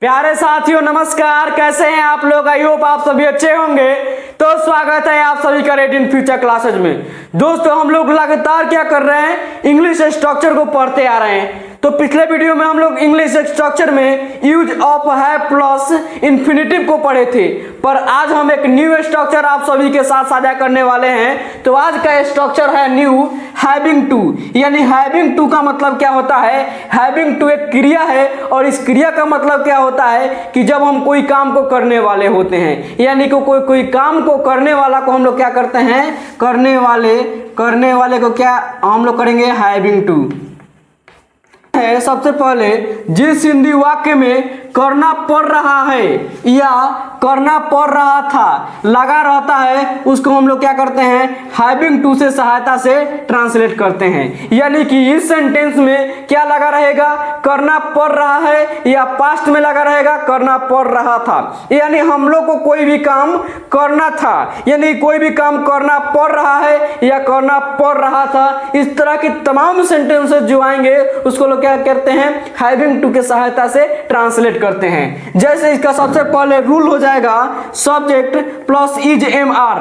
प्यारे साथियों नमस्कार। कैसे हैं आप लोग? आई होप आप सभी अच्छे होंगे। तो स्वागत है आप सभी का रेड इन फ्यूचर क्लासेज में। दोस्तों हम लोग लगातार क्या कर रहे हैं, इंग्लिश स्ट्रक्चर को पढ़ते आ रहे हैं। तो पिछले वीडियो में हम लोग इंग्लिश स्ट्रक्चर में use of have plus infinitive को पढ़े थे, पर आज हम एक न्यू स्ट्रक्चर आप सभी के साथ साझा करने वाले हैं। तो आज का स्ट्रक्चर है न्यू हैविंग टू। यानी हैविंग टू का मतलब क्या होता है? हैविंग टू एक क्रिया है और इस क्रिया का मतलब क्या होता है कि जब हम कोई काम को करने वाले होते हैं, यानी कि कोई काम को करने वाला को हम लोग क्या करते हैं, करने वाले को क्या हम लोग करेंगे, हैविंग टू है। सबसे पहले जिस हिंदी वाक्य में करना पड़ रहा है या करना पड़ रहा था लगा रहता है, उसको हम लोग क्या करते हैं, हैविंग टू से सहायता से ट्रांसलेट करते हैं। यानी कि इस सेंटेंस में क्या लगा रहेगा, करना पड़ रहा है, या पास्ट में लगा रहेगा करना पड़ रहा था। यानी हम लोग को कोई भी काम करना था, यानी कोई भी काम करना पड़ रहा है या करना पड़ रहा था, इस तरह की तमाम सेंटेंसेस जो आएंगे उसको लोग क्या करते हैं, हैविंग टू के सहायता से ट्रांसलेट करते हैं। जैसे इसका सबसे पहले रूल हो जाएगा subject plus is am are,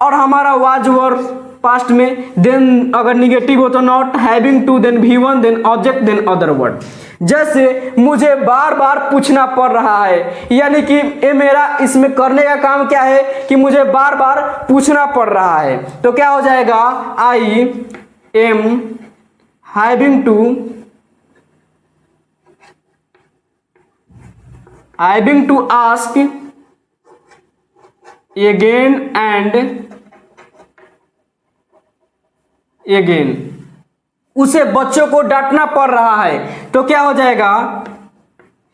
और हमारा वाज वर्ब पास्ट में, देन अगर निगेटिव हो तो not, having to, then V1, then object, then other word. जैसे मुझे बार बार पूछना पड़ रहा है, यानी कि ये मेरा इसमें करने का काम क्या है कि मुझे बार बार पूछना पड़ रहा है। तो क्या हो जाएगा, I am having to ask again and again। उसे बच्चों को डांटना पड़ रहा है, तो क्या हो जाएगा,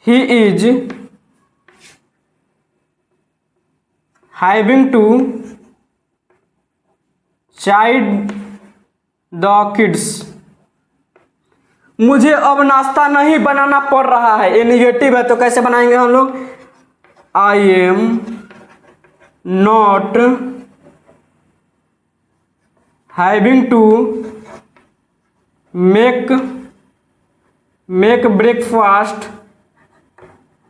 he is having to chide the kids। मुझे अब नाश्ता नहीं बनाना पड़ रहा है, ये निगेटिव है, तो कैसे बनाएंगे हम लोग, I am not having to make breakfast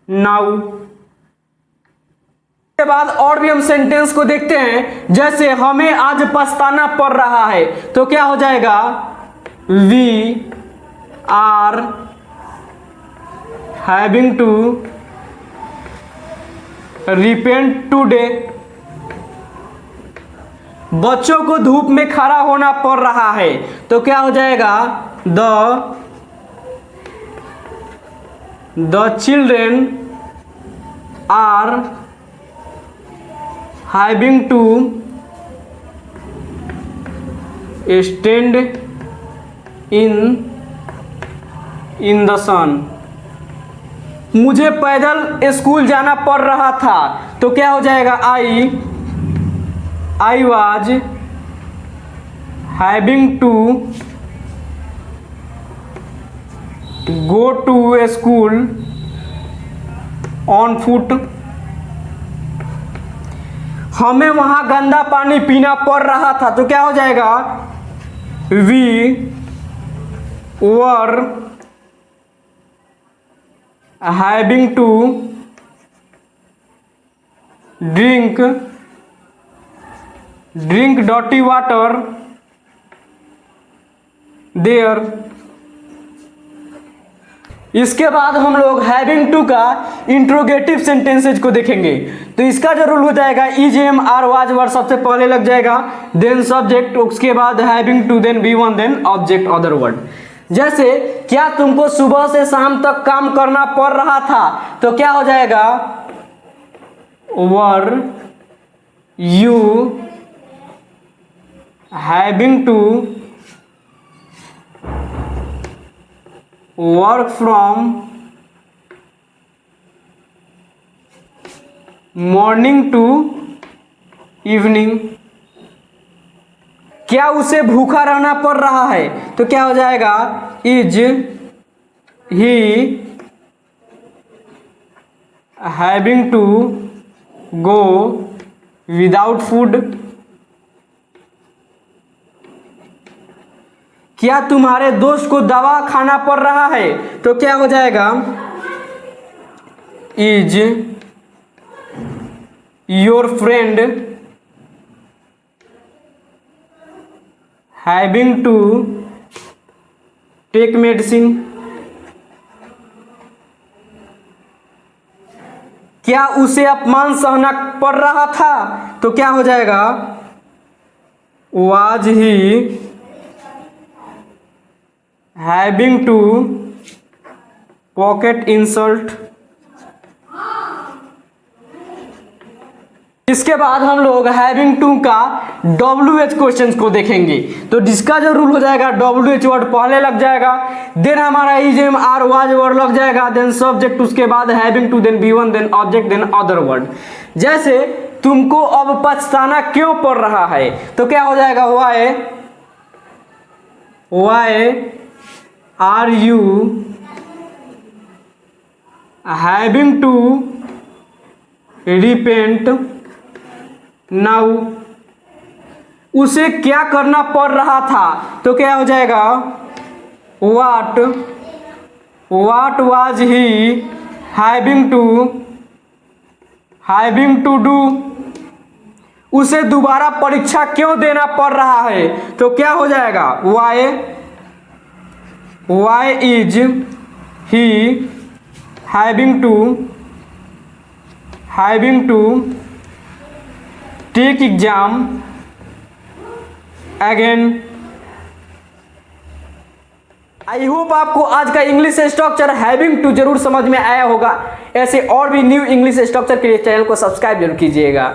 now. के बाद और भी हम सेंटेंस को देखते हैं। जैसे हमें आज पछताना पड़ रहा है, तो क्या हो जाएगा, we are having to repent today. बच्चों को धूप में खड़ा होना पड़ रहा है, तो क्या हो जाएगा, the children are having to stand in the sun. मुझे पैदल स्कूल जाना पड़ रहा था, तो क्या हो जाएगा, I was having to go to school on foot. हमें वहां गंदा पानी पीना पड़ रहा था, तो क्या हो जाएगा, we were having to drink dirty water there. इसके बाद हम लोग हैविंग टू का इंट्रोगेटिव सेंटेंसेज को देखेंगे। तो इसका जो रूल हो जाएगा, is am are was word सबसे पहले लग जाएगा, देन सब्जेक्ट, उसके बाद having to, then V1, then object other word. जैसे क्या तुमको सुबह से शाम तक काम करना पड़ रहा था, तो क्या हो जाएगा, were you having to work from morning to evening. क्या उसे भूखा रहना पड़ रहा है, तो क्या हो जाएगा, is he having to go without food. क्या तुम्हारे दोस्त को दवा खाना पड़ रहा है, तो क्या हो जाएगा, is your friend having to take medicine. क्या उसे अपमान सहना पड़ रहा था? तो क्या हो जाएगा? Was he having to pocket insult. इसके बाद हम लोग हैविंग टू का WH क्वेश्चंस को देखेंगे। तो जिसका जो रूल हो जाएगा, WH वर्ड पहले लग जाएगा, देन हमारा is am are was word लग जाएगा, देन सब्जेक्ट, उसके बाद having to, then V1, then object, then other word. जैसे तुमको अब पछताना क्यों पड़ रहा है? तो क्या हो जाएगा? Why are you having to repent now. उसे क्या करना पड़ रहा था? तो क्या हो जाएगा? What was he having to do. उसे दोबारा परीक्षा क्यों देना पड़ रहा है? तो क्या हो जाएगा? Why is he having to take exam again. I hope आपको आज का इंग्लिश स्ट्रक्चर हैविंग टू जरूर समझ में आया होगा। ऐसे और भी न्यू इंग्लिश स्ट्रक्चर के लिए चैनल को सब्सक्राइब जरूर कीजिएगा।